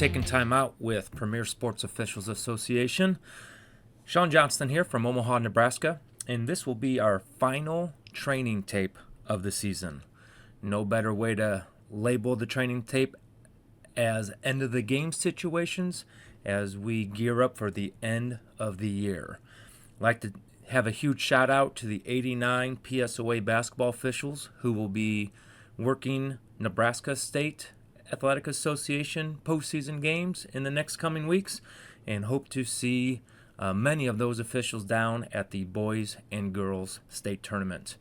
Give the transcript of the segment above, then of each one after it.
Taking time out with Premier Sports Officials Association. Sean Johnston here from Omaha, Nebraska, and this will be our final training tape of the season. No better way to label the training tape as end of the game situations as we gear up for the end of the year. I'd like to have a huge shout out to the 89 PSOA basketball officials who will be working Nebraska State Athletic Association postseason games in the next coming weeks, and hope to see many of those officials down at the boys and girls state tournament.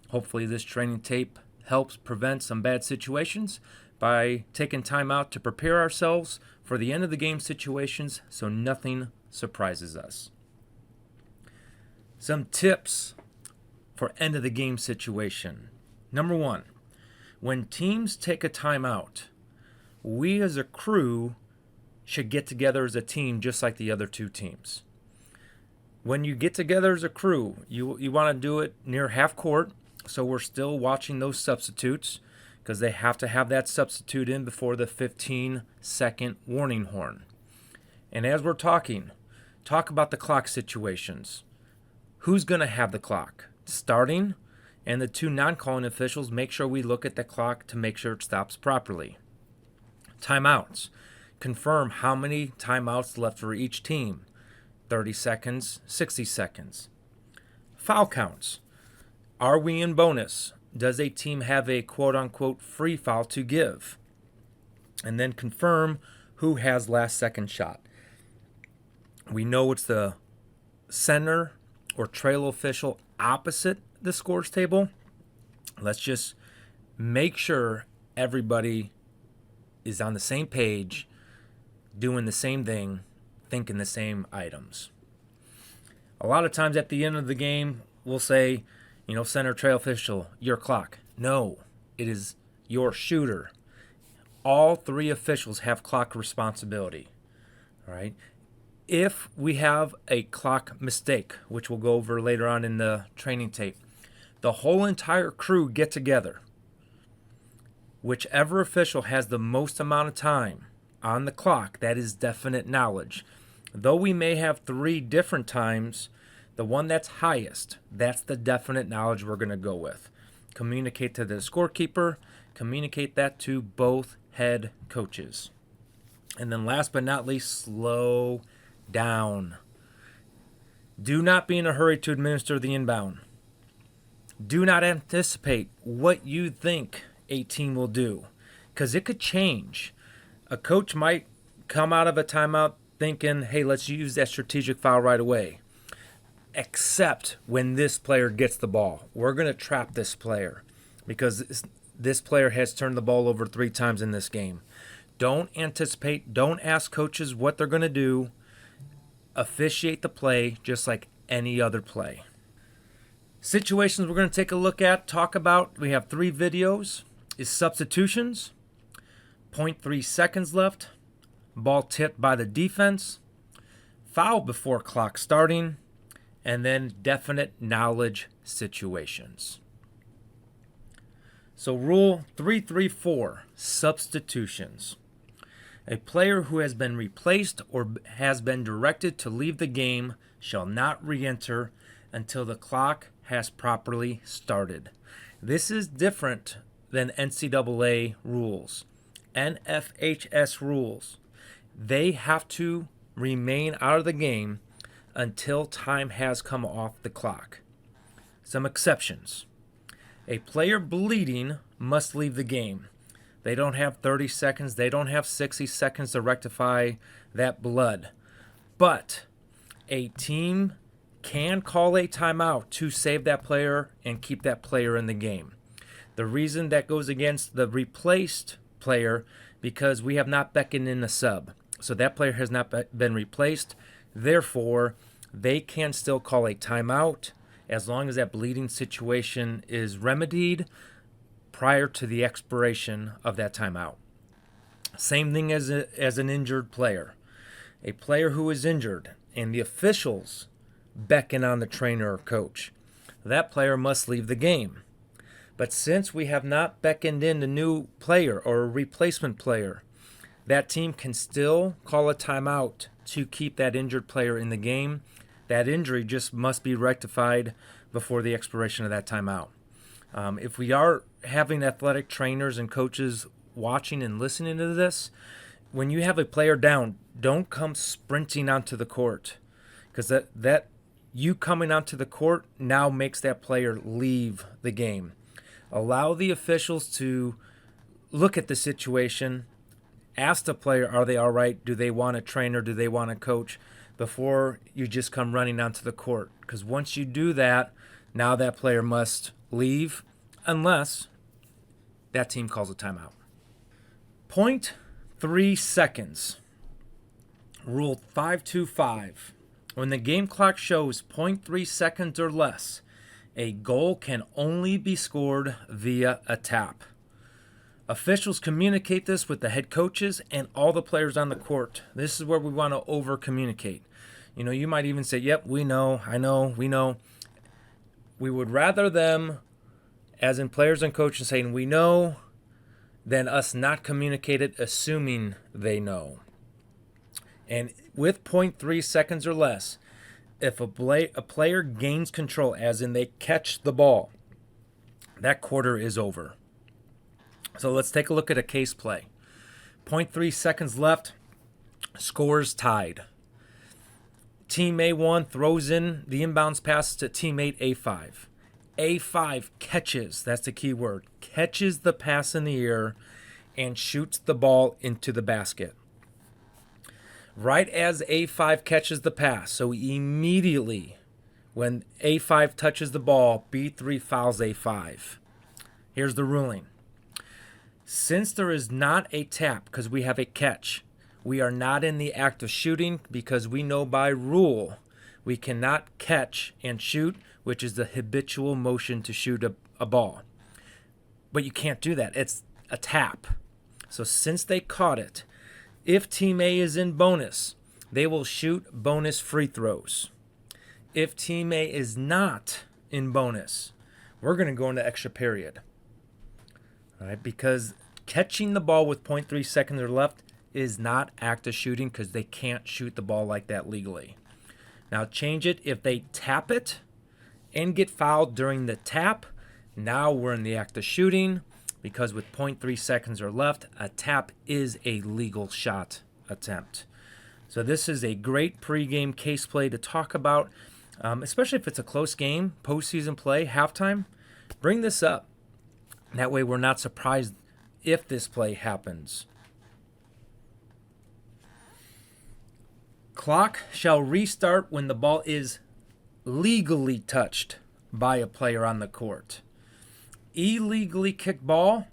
Hopefully this training tape helps prevent some bad situations by taking time out to prepare ourselves for the end of the game situations so nothing surprises us. Some tips for end of the game situation. Number one, when teams take a timeout, we as a crew should get together as a team just like the other two teams. When you get together as a crew, you want to do it near half court, so we're still watching those substitutes because they have to have that substitute in before the 15-second warning horn. And as we're talking, talk about the clock situations. Who's going to have the clock? Starting, and the two non-calling officials make sure we look at the clock to make sure it stops properly. Timeouts. Confirm how many timeouts left for each team. 30 seconds, 60 seconds. Foul counts. Are we in bonus? Does a team have a quote-unquote free foul to give? And then confirm who has last second shot. We know it's the center or trail official opposite the scores table. Let's just make sure everybody is on the same page, doing the same thing, thinking the same items. A lot of times at the end of the game, we'll say, center trail official, your clock. No, it is your shooter. All three officials have clock responsibility. All right. If we have a clock mistake, which we'll go over later on in the training tape, the whole entire crew get together. Whichever official has the most amount of time on the clock, that is definite knowledge. Though we may have three different times, the one that's highest, that's the definite knowledge we're going to go with. Communicate to the scorekeeper, communicate that to both head coaches. And then last but not least, slow down. Do not be in a hurry to administer the inbound. Do not anticipate what you think a team will do, because it could change. A coach might come out of a timeout thinking, hey, let's use that strategic foul right away. Except when this player gets the ball. We're going to trap this player because this player has turned the ball over 3 times in this game. Don't anticipate. Don't ask coaches what they're going to do. Officiate the play just like any other play. Situations we're going to take a look at, talk about. We have 3 videos. Is substitutions, 0.3 seconds left, ball tipped by the defense, foul before clock starting, and then definite knowledge situations. So rule 334, substitutions. A player who has been replaced or has been directed to leave the game shall not re-enter until the clock has properly started. This is different than NCAA rules, NFHS rules. They have to remain out of the game until time has come off the clock. Some exceptions. A player bleeding must leave the game. They don't have 30 seconds. They don't have 60 seconds to rectify that blood. But a team can call a timeout to save that player and keep that player in the game. The reason that goes against the replaced player, because we have not beckoned in a sub. So that player has not been replaced. Therefore, they can still call a timeout as long as that bleeding situation is remedied prior to the expiration of that timeout. Same thing as an injured player. A player who is injured and the officials beckon on the trainer or coach. That player must leave the game. But since we have not beckoned in a new player or a replacement player, that team can still call a timeout to keep that injured player in the game. That injury just must be rectified before the expiration of that timeout. If we are having athletic trainers and coaches watching and listening to this, when you have a player down, don't come sprinting onto the court, because that you coming onto the court now makes that player leave the game. Allow the officials to look at the situation, ask the player, are they all right? Do they want a trainer? Do they want a coach? Before you just come running onto the court. Because once you do that, now that player must leave unless that team calls a timeout. 0.3 seconds. Rule 525. When the game clock shows 0.3 seconds or less, a goal can only be scored via a tap. Officials communicate this with the head coaches and all the players on the court. This is where we want to over-communicate. You might even say, yep, we know, I know, we know. We would rather them, as in players and coaches, saying we know, than us not communicate it, assuming they know. And with 0.3 seconds or less, if a player gains control, as in they catch the ball, that quarter is over. So let's take a look at a case play. 0.3 seconds left, scores tied. Team A1 throws in the inbounds pass to teammate A5. A5 catches, that's the key word, catches the pass in the air and shoots the ball into the basket. Right as A5 catches the pass, so immediately when A5 touches the ball, B3 fouls A5. Here's the ruling. Since there is not a tap because we have a catch, we are not in the act of shooting because we know by rule we cannot catch and shoot, which is the habitual motion to shoot a ball. But you can't do that. It's a tap. So since they caught it, if Team A is in bonus, they will shoot bonus free throws. If Team A is not in bonus, we're going to go into extra period. All right, because catching the ball with 0.3 seconds or left is not active shooting because they can't shoot the ball like that legally. Now change it if they tap it and get fouled during the tap. Now we're in the act of shooting because with 0.3 seconds or left, a tap is a legal shot attempt. So this is a great pregame case play to talk about, especially if it's a close game, postseason play, halftime. Bring this up. That way we're not surprised if this play happens. Clock shall restart when the ball is legally touched by a player on the court. Illegally kicked ball,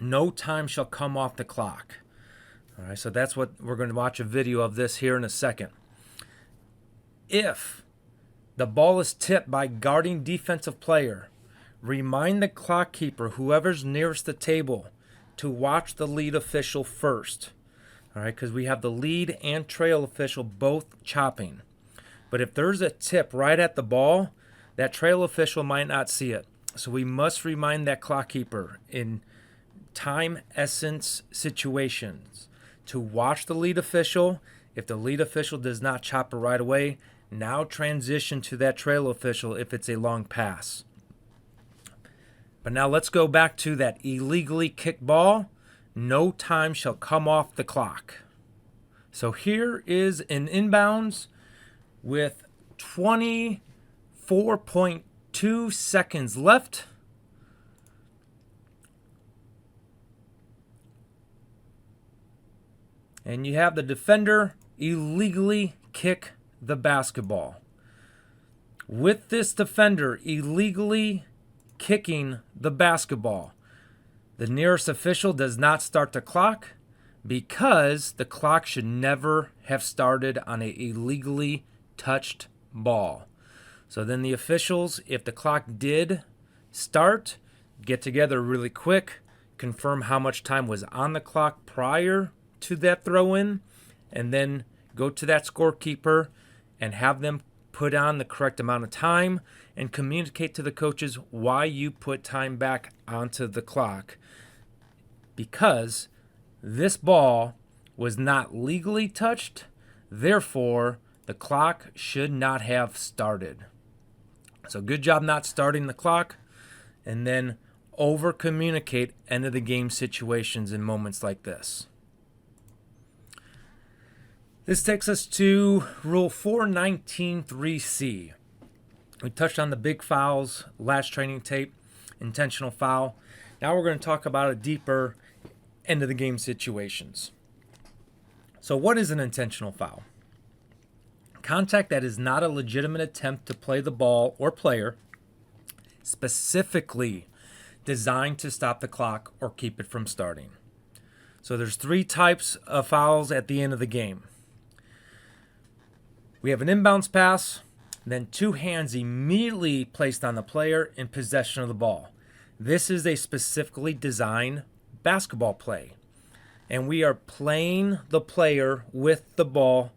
no time shall come off the clock. All right, so that's what we're going to watch a video of this here in a second. If the ball is tipped by guarding defensive player, remind the clock keeper, whoever's nearest the table, to watch the lead official first. All right, because we have the lead and trail official both chopping. But if there's a tip right at the ball, that trail official might not see it. So we must remind that clock keeper in time essence situations to watch the lead official. If the lead official does not chop it right away, now transition to that trail official if it's a long pass. But now let's go back to that illegally kicked ball. No time shall come off the clock. So here is an inbounds with 24.2 seconds left. And you have the defender illegally kick the basketball. With this defender illegally kicking the basketball, the nearest official does not start the clock because the clock should never have started on an illegally touched ball. So then the officials, if the clock did start, get together really quick, confirm how much time was on the clock prior to that throw-in, and then go to that scorekeeper and have them put on the correct amount of time and communicate to the coaches why you put time back onto the clock, because this ball was not legally touched, therefore the clock should not have started. So good job not starting the clock, and then over communicate end of the game situations in moments like this. This takes us to Rule 419.3c. We touched on the big fouls, last training tape, intentional foul. Now we're going to talk about a deeper end of the game situations. So what is an intentional foul? Contact that is not a legitimate attempt to play the ball or player, specifically designed to stop the clock or keep it from starting. So there's 3 types of fouls at the end of the game. We have an inbounds pass, then 2 hands immediately placed on the player in possession of the ball. This is a specifically designed basketball play, and we are playing the player with the ball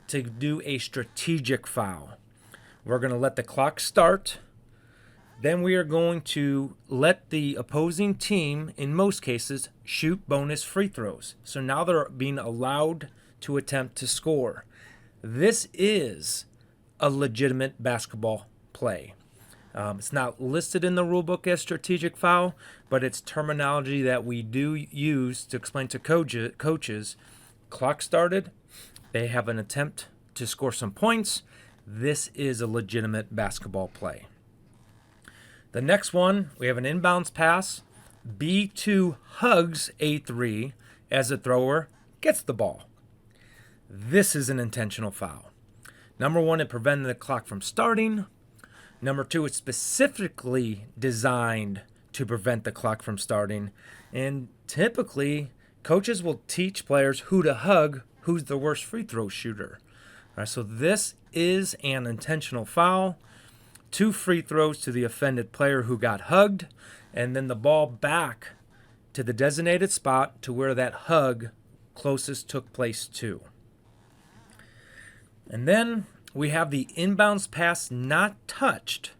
to do a strategic foul. We're going to let the clock start. Then we are going to let the opposing team, in most cases, shoot bonus free throws. So now they're being allowed to attempt to score. This is a legitimate basketball play. It's not listed in the rulebook as strategic foul, but it's terminology that we do use to explain to coaches. Clock started. They have an attempt to score some points. This is a legitimate basketball play. The next one, we have an inbounds pass. B2 hugs A3 as a thrower gets the ball. This is an intentional foul. Number 1, it prevented the clock from starting. Number 2, it's specifically designed to prevent the clock from starting. And typically, coaches will teach players who to hug, who's the worst free throw shooter. All right, so this is an intentional foul. 2 free throws to the offended player who got hugged, and then the ball back to the designated spot to where that hug closest took place to. And then we have the inbounds pass not touched,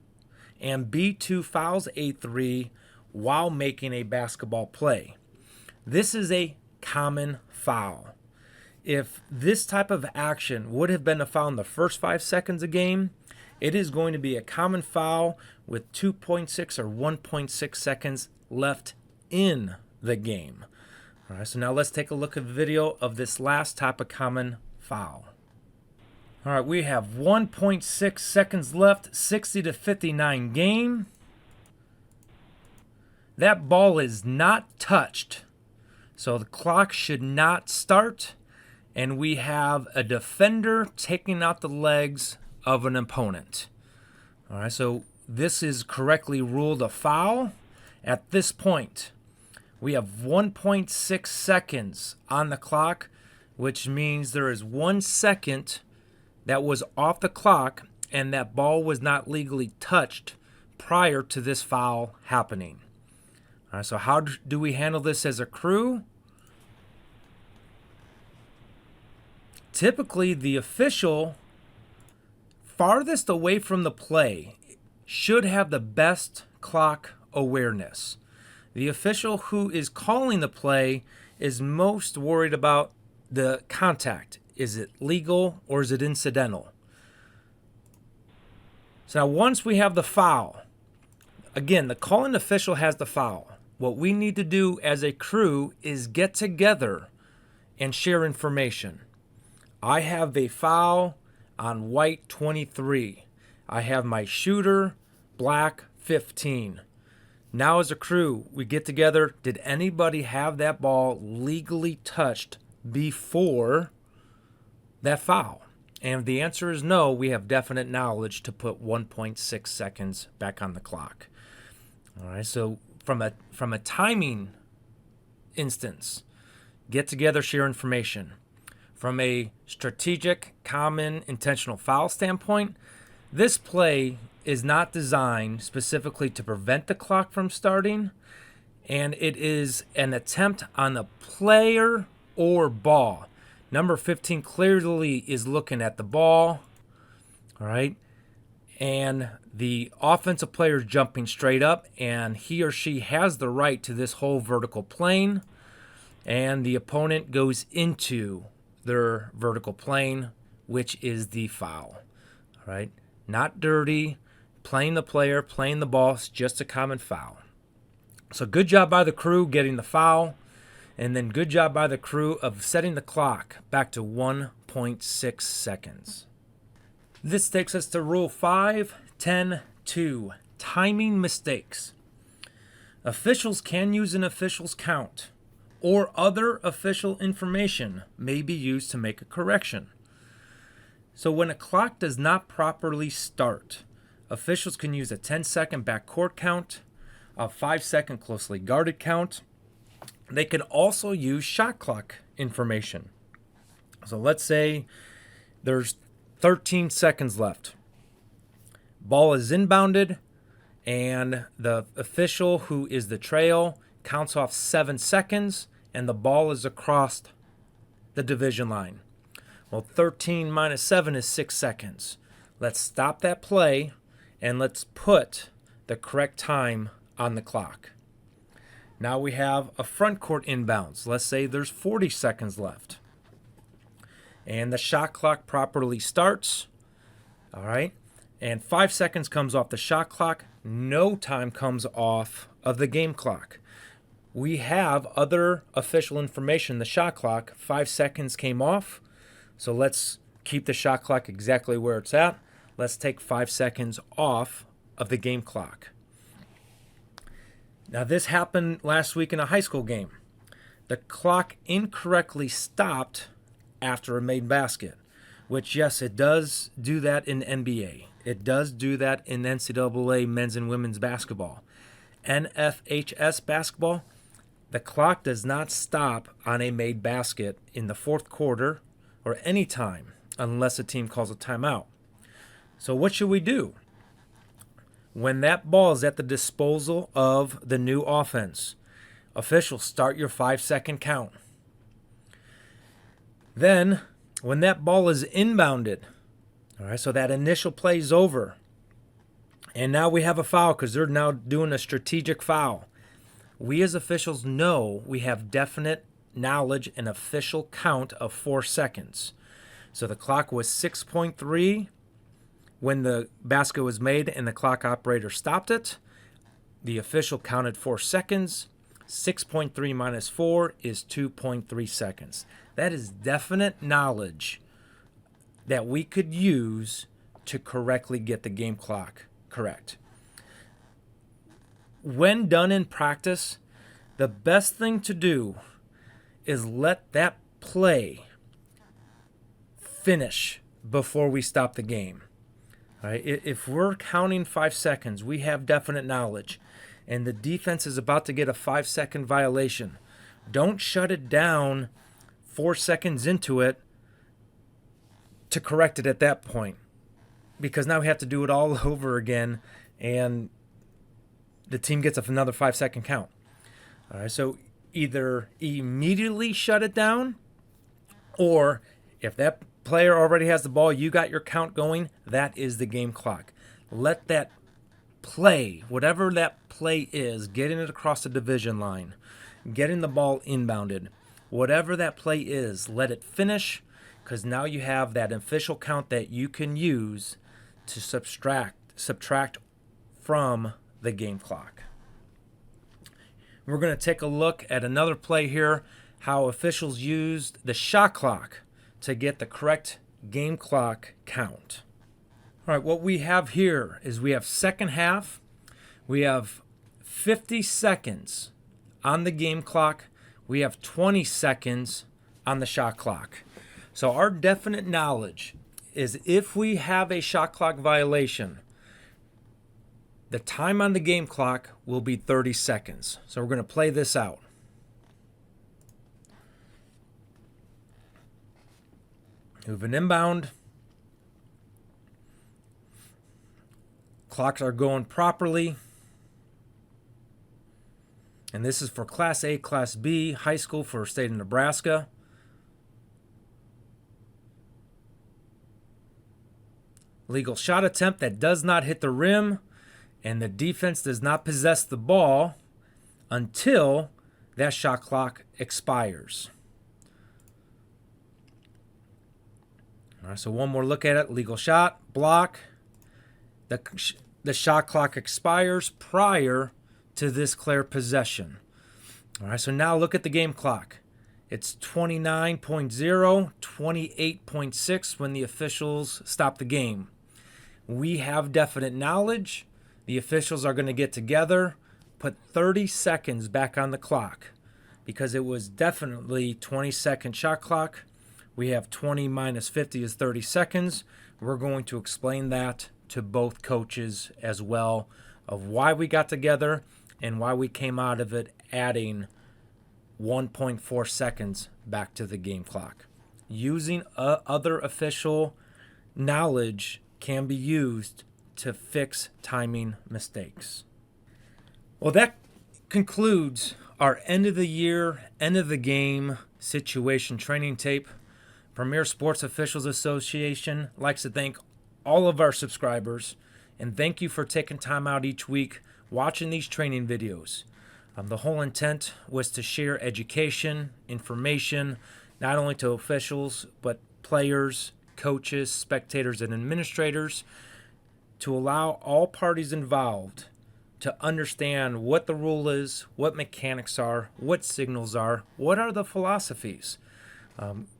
and B2 fouls A3 while making a basketball play. This is a common foul. If this type of action would have been a foul in the first 5 seconds of game, it is going to be a common foul with 2.6 or 1.6 seconds left in the game. All right, so now let's take a look at the video of this last type of common foul. All right, we have 1.6 seconds left, 60-59 game. That ball is not touched, so the clock should not start. And we have a defender taking out the legs of an opponent. All right, so this is correctly ruled a foul. At this point, we have 1.6 seconds on the clock, which means there is 1 second that was off the clock and that ball was not legally touched prior to this foul happening. All right, so how do we handle this as a crew? Typically, the official farthest away from the play should have the best clock awareness. The official who is calling the play is most worried about the contact. Is it legal or is it incidental? So now once we have the foul, again, the calling official has the foul. What we need to do as a crew is get together and share information. I have a foul on white 23. I have my shooter, black 15. Now as a crew, we get together. Did anybody have that ball legally touched before that foul? And if the answer is no, we have definite knowledge to put 1.6 seconds back on the clock. All right, so from a timing instance, get together, share information. From a strategic, common, intentional foul standpoint, this play is not designed specifically to prevent the clock from starting, and it is an attempt on the player or ball. Number 15 clearly is looking at the ball, all right, and the offensive player is jumping straight up, and he or she has the right to this whole vertical plane. and the opponent goes into their vertical plane, which is the foul. All right? Not dirty, playing the player, playing the ball, it's just a common foul. So good job by the crew getting the foul, and then good job by the crew of setting the clock back to 1.6 seconds. This takes us to Rule 5.10.2, timing mistakes. Officials can use an official's count, or other official information may be used to make a correction. So when a clock does not properly start, officials can use a 10-second backcourt count, a 5-second closely guarded count. They can also use shot clock information. So let's say there's 13 seconds left. Ball is inbounded, and the official who is the trail counts off 7 seconds, and the ball is across the division line. Well, 13 minus 7 is 6 seconds. Let's stop that play, and let's put the correct time on the clock. Now we have a front court inbounds. Let's say there's 40 seconds left. And the shot clock properly starts. All right. And 5 seconds comes off the shot clock. No time comes off of the game clock. We have other official information. The shot clock, 5 seconds came off. So let's keep the shot clock exactly where it's at. Let's take 5 seconds off of the game clock. Now, this happened last week in a high school game. The clock incorrectly stopped after a made basket, which, yes, it does do that in NBA. It does do that in NCAA men's and women's basketball. NFHS basketball, the clock does not stop on a made basket in the fourth quarter or any time unless a team calls a timeout. So what should we do? When that ball is at the disposal of the new offense, officials, start your 5-second count. Then, when that ball is inbounded, all right, so that initial play is over, and now we have a foul because they're now doing a strategic foul. We as officials know we have definite knowledge and official count of 4 seconds. So the clock was 6.3 when the basket was made and the clock operator stopped it. The official counted 4 seconds. 6.3 minus 4 is 2.3 seconds. That is definite knowledge that we could use to correctly get the game clock correct. When done in practice, the best thing to do is let that play finish before we stop the game. All right? If we're counting 5 seconds, we have definite knowledge, and the defense is about to get a 5-second violation. Don't shut it down 4 seconds into it to correct it at that point, because now we have to do it all over again, and the team gets another 5-second count. All right, so either immediately shut it down, or if that player already has the ball, you got your count going, that is the game clock. Let that play, whatever that play is, getting it across the division line, getting the ball inbounded, whatever that play is, let it finish, because now you have that official count that you can use to subtract from the game clock. We're going to take a look at another play here, how officials used the shot clock to get the correct game clock count. All right, what we have here is we have second half. We have 50 seconds on the game clock. We have 20 seconds on the shot clock. So our definite knowledge is if we have a shot clock violation, the time on the game clock will be 30 seconds. So we're going to play this out. Move an inbound. Clocks are going properly. And this is for Class A, Class B, high school for state of Nebraska. Legal shot attempt that does not hit the rim, and the defense does not possess the ball until that shot clock expires. All right, so one more look at it. Legal shot, block. The shot clock expires prior to this clear possession. All right, so now look at the game clock. It's 29.0, 28.6 when the officials stop the game. We have definite knowledge. The officials are going to get together, put 30 seconds back on the clock because it was definitely 20-second shot clock. We have 20 minus 50 is 30 seconds. We're going to explain that to both coaches as well of why we got together and why we came out of it adding 1.4 seconds back to the game clock. Using other official knowledge can be used to fix timing mistakes. Well, that concludes our end of the year, end of the game situation training tape. Premier Sports Officials Association likes to thank all of our subscribers and thank you for taking time out each week watching these training videos. The whole intent was to share education, information, not only to officials, but players, coaches, spectators, and administrators, to allow all parties involved to understand what the rule is, what mechanics are, what signals are, what are the philosophies.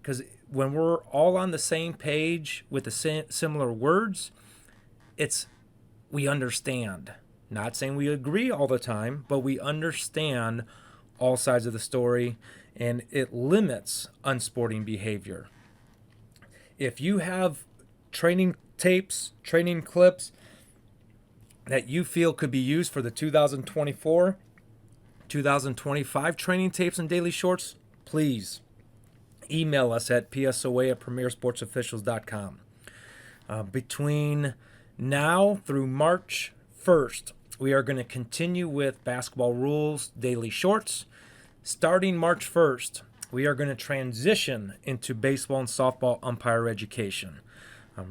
Because when we're all on the same page with the similar words, we understand. Not saying we agree all the time, but we understand all sides of the story, and it limits unsporting behavior. If you have training tapes, training clips that you feel could be used for the 2024, 2025 training tapes and daily shorts, please email us at psoa@premiersportsofficials.com. Between now through March 1st, we are going to continue with basketball rules, daily shorts. Starting March 1st, we are going to transition into baseball and softball umpire education.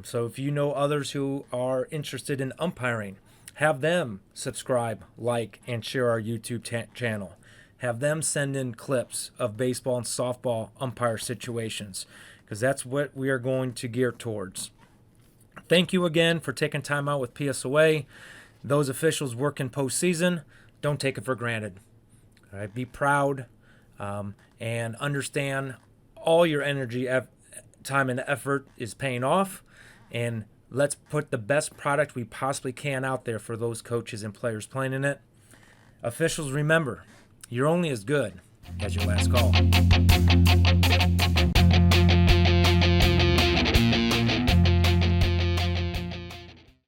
So if you know others who are interested in umpiring, have them subscribe, like, and share our YouTube channel. Have them send in clips of baseball and softball umpire situations, because that's what we are going to gear towards. Thank you again for taking time out with PSOA. Those officials working postseason, don't take it for granted. All right, be proud and understand all your energy, time, and effort is paying off. And let's put the best product we possibly can out there for those coaches and players playing in it. Officials, remember, you're only as good as your last call.